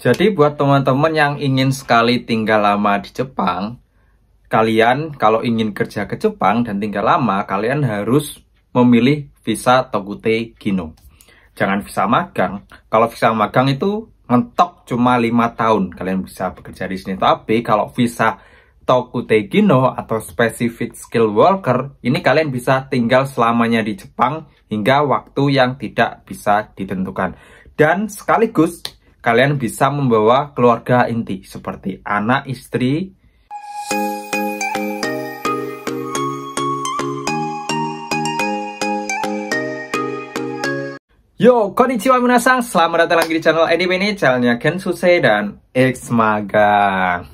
Jadi buat teman-teman yang ingin sekali tinggal lama di Jepang, kalian kalau ingin kerja ke Jepang dan tinggal lama, kalian harus memilih visa Tokute Gino. Jangan visa magang. Kalau visa magang itu mentok cuma 5 tahun kalian bisa bekerja di sini. Tapi kalau visa Tokute Gino atau Specific Skill Worker, ini kalian bisa tinggal selamanya di Jepang hingga waktu yang tidak bisa ditentukan. Dan sekaligus kalian bisa membawa keluarga inti seperti anak, istri. Yo, konnichiwa minasan, selamat datang lagi di channel anime ini, channelnya Gensuse dan X Magang.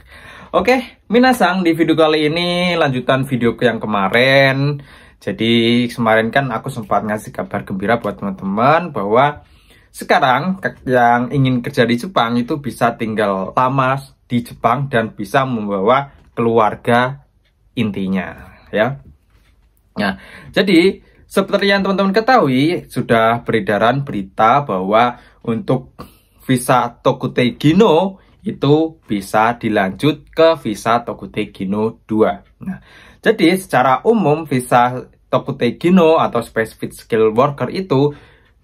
Oke, minasan, di video kali ini lanjutan video yang kemarin. Jadi kemarin kan aku sempat ngasih kabar gembira buat teman-teman bahwa sekarang yang ingin kerja di Jepang itu bisa tinggal lama di Jepang dan bisa membawa keluarga intinya, ya. Nah, jadi seperti yang teman-teman ketahui, sudah beredaran berita bahwa untuk visa Tokute Gino itu bisa dilanjut ke visa Tokute Gino 2. Nah, jadi secara umum visa Tokute Gino atau Specific Skill Worker itu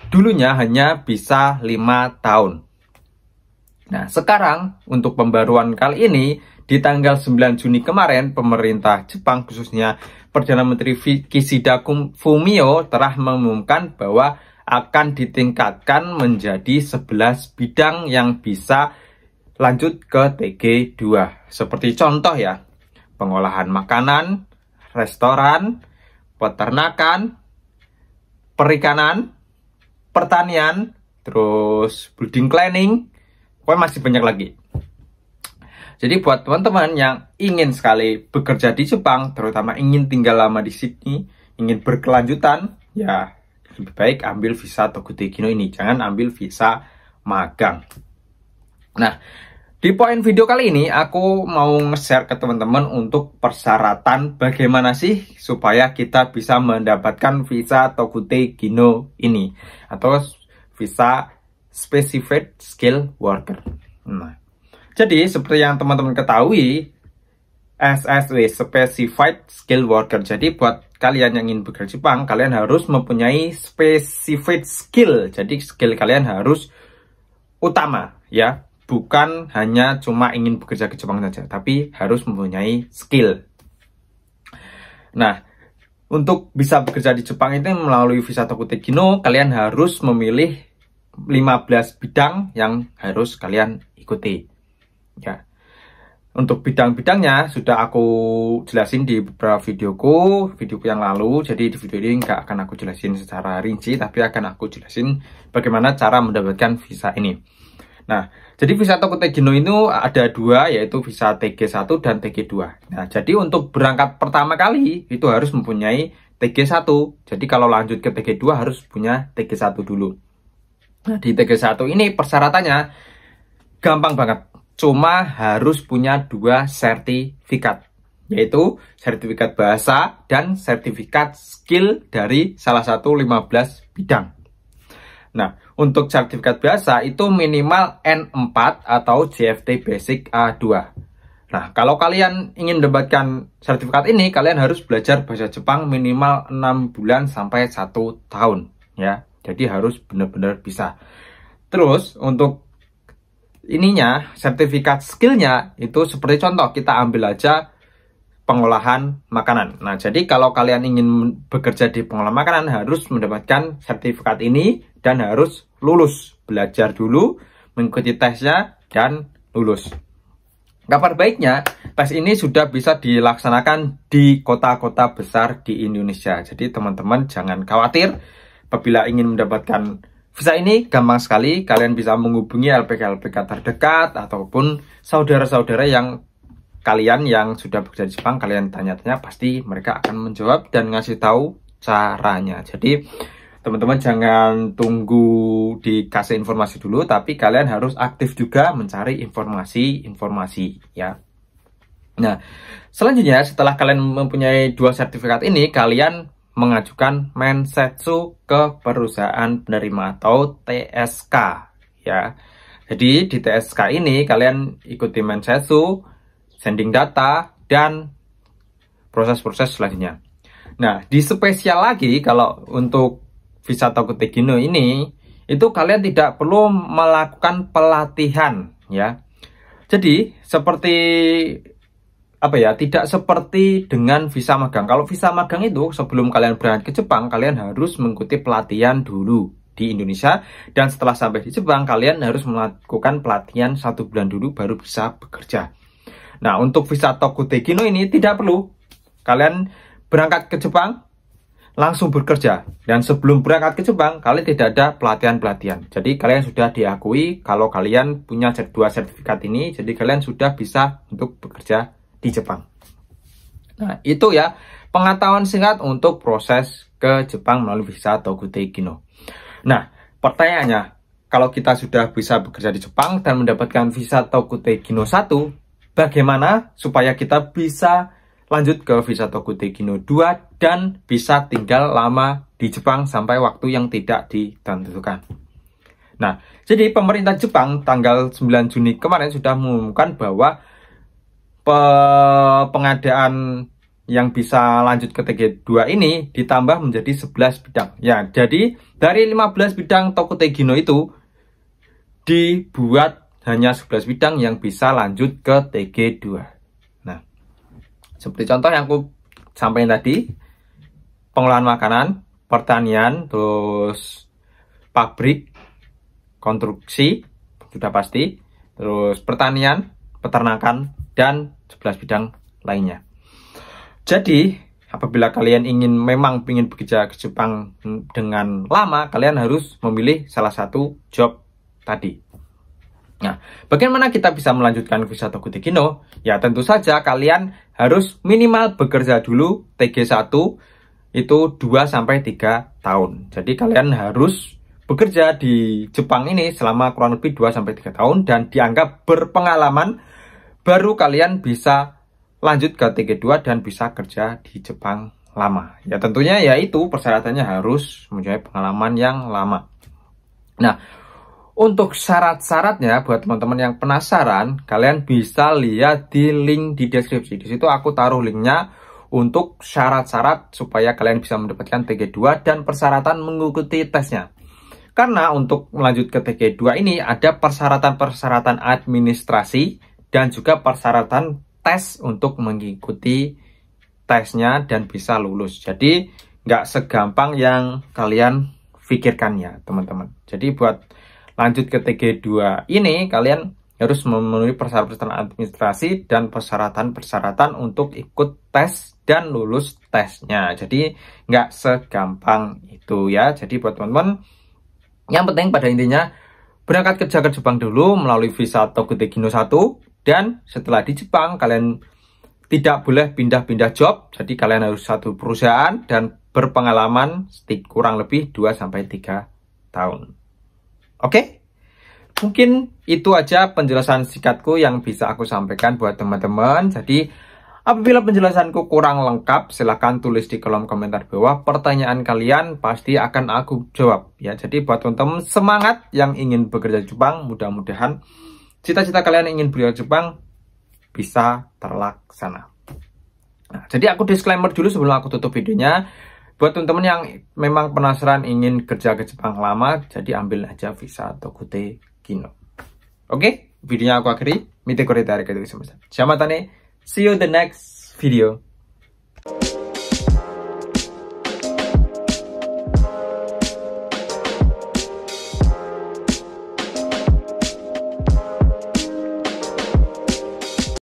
dulunya hanya bisa 5 tahun. Nah, sekarang untuk pembaruan kali ini, di tanggal 9 Juni kemarin, pemerintah Jepang khususnya Perdana Menteri Kishida Fumio telah mengumumkan bahwa akan ditingkatkan menjadi 11 bidang yang bisa lanjut ke TG2. Seperti contoh ya, pengolahan makanan, restoran, peternakan, perikanan, pertanian, terus building cleaning, pokoknya masih banyak lagi. Jadi buat teman-teman yang ingin sekali bekerja di Jepang, terutama ingin tinggal lama di sini, ingin berkelanjutan, ya lebih baik ambil visa Tokute Gino ini, jangan ambil visa magang. Nah, di poin video kali ini aku mau nge-share ke teman-teman untuk persyaratan bagaimana sih supaya kita bisa mendapatkan visa Tokute Gino ini atau visa Specific Skill Worker. Nah, jadi seperti yang teman-teman ketahui, SSW Specified Skill Worker. Jadi buat kalian yang ingin bekerja di Jepang, kalian harus mempunyai specific skill. Jadi skill kalian harus utama, ya. Bukan hanya cuma ingin bekerja ke Jepang saja, tapi harus mempunyai skill. Nah, untuk bisa bekerja di Jepang itu melalui visa Tokute Gino, kalian harus memilih 15 bidang yang harus kalian ikuti. Ya. Untuk bidang-bidangnya sudah aku jelasin di beberapa videoku yang lalu. Jadi di video ini nggak akan aku jelasin secara rinci, tapi akan aku jelasin bagaimana cara mendapatkan visa ini. Nah, jadi visa Tokute Gino itu ada dua, yaitu visa TG1 dan TG2. Nah, jadi untuk berangkat pertama kali itu harus mempunyai TG1. Jadi kalau lanjut ke TG2 harus punya TG1 dulu. Nah, di TG1 ini persyaratannya gampang banget. Cuma harus punya 2 sertifikat, yaitu sertifikat bahasa dan sertifikat skill dari salah satu 15 bidang. Nah, untuk sertifikat bahasa itu minimal N4 atau JFT Basic A2. Nah, kalau kalian ingin mendapatkan sertifikat ini, kalian harus belajar bahasa Jepang minimal 6 bulan sampai 1 tahun, ya. Jadi harus benar-benar bisa. Terus, untuk ininya, sertifikat skillnya itu seperti contoh, kita ambil aja pengolahan makanan. Nah, jadi kalau kalian ingin bekerja di pengolahan makanan harus mendapatkan sertifikat ini dan harus lulus. Belajar dulu, mengikuti tesnya, dan lulus. Kabar baiknya, tes ini sudah bisa dilaksanakan di kota-kota besar di Indonesia. Jadi teman-teman jangan khawatir apabila ingin mendapatkan visa ini, gampang sekali. Kalian bisa menghubungi LPK-LPK terdekat ataupun saudara-saudara yang kalian yang sudah bekerja di Jepang, kalian tanya-tanya, pasti mereka akan menjawab dan ngasih tahu caranya. Jadi teman-teman jangan tunggu dikasih informasi dulu, tapi kalian harus aktif juga mencari informasi-informasi, ya. Nah, selanjutnya setelah kalian mempunyai 2 sertifikat ini, kalian mengajukan mensetsu ke perusahaan penerima atau TSK, ya. Jadi di TSK ini kalian ikuti Mensetsu, sending data, dan proses-proses selanjutnya. Nah, di spesial lagi kalau untuk visa Tokute Gino ini, itu kalian tidak perlu melakukan pelatihan ya. Jadi seperti apa ya, tidak seperti dengan visa magang. Kalau visa magang itu sebelum kalian berangkat ke Jepang, kalian harus mengikuti pelatihan dulu di Indonesia, dan setelah sampai di Jepang kalian harus melakukan pelatihan 1 bulan dulu baru bisa bekerja. Nah, untuk visa Tokute Gino ini tidak perlu. Kalian berangkat ke Jepang langsung bekerja, dan sebelum berangkat ke Jepang kalian tidak ada pelatihan-pelatihan. Jadi kalian sudah diakui kalau kalian punya 2 sertifikat ini, jadi kalian sudah bisa untuk bekerja di Jepang. Nah, itu ya pengetahuan singkat untuk proses ke Jepang melalui visa Tokute Gino. Nah, pertanyaannya, kalau kita sudah bisa bekerja di Jepang dan mendapatkan visa Tokute Gino 1, bagaimana supaya kita bisa lanjut ke visa Tokute Gino 2 dan bisa tinggal lama di Jepang sampai waktu yang tidak ditentukan? Nah, jadi pemerintah Jepang tanggal 9 Juni kemarin sudah mengumumkan bahwa pengadaan yang bisa lanjut ke TG2 ini ditambah menjadi 11 bidang. Ya, jadi dari 15 bidang Tokute Gino itu dibuat hanya 11 bidang yang bisa lanjut ke TG2. Nah, seperti contoh yang aku sampaikan tadi, pengolahan makanan, pertanian, terus pabrik, konstruksi, sudah pasti, terus pertanian, peternakan, dan 11 bidang lainnya. Jadi, apabila kalian memang ingin bekerja ke Jepang dengan lama, kalian harus memilih salah satu job tadi. Nah, bagaimana kita bisa melanjutkan visa Tokute Gino? Ya, tentu saja kalian harus minimal bekerja dulu TG1 itu 2-3 tahun. Jadi kalian harus bekerja di Jepang ini selama kurang lebih 2-3 tahun dan dianggap berpengalaman, baru kalian bisa lanjut ke TG2 dan bisa kerja di Jepang lama. Ya, tentunya ya itu persyaratannya harus mempunyai pengalaman yang lama. Nah, untuk syarat-syaratnya buat teman-teman yang penasaran, kalian bisa lihat di link di deskripsi. Di situ aku taruh linknya untuk syarat-syarat supaya kalian bisa mendapatkan TG2 dan persyaratan mengikuti tesnya. Karena untuk melanjut ke TG2 ini ada persyaratan-persyaratan administrasi dan juga persyaratan tes untuk mengikuti tesnya dan bisa lulus. Jadi nggak segampang yang kalian pikirkan ya teman-teman. Jadi buat lanjut ke TG2 ini kalian harus memenuhi persyaratan administrasi dan persyaratan-persyaratan untuk ikut tes dan lulus tesnya. Jadi nggak segampang itu ya. Jadi buat teman-teman, yang penting pada intinya berangkat kerja ke Jepang dulu melalui visa Tokute Gino 1, dan setelah di Jepang kalian tidak boleh pindah-pindah job. Jadi kalian harus satu perusahaan dan berpengalaman kurang lebih 2-3 tahun. Oke? Mungkin itu aja penjelasan singkatku yang bisa aku sampaikan buat teman-teman. Jadi apabila penjelasanku kurang lengkap, silahkan tulis di kolom komentar bawah. Pertanyaan kalian pasti akan aku jawab ya. Jadi buat teman-teman semangat yang ingin bekerja di Jepang, mudah-mudahan cita-cita kalian ingin bekerja di Jepang bisa terlaksana. Nah, jadi aku disclaimer dulu sebelum aku tutup videonya. Buat teman-teman yang memang penasaran ingin kerja ke Jepang lama, jadi ambil aja visa Tokute Gino. Oke, videonya aku akhiri. Mite kore tare kete semesta. See you the next video.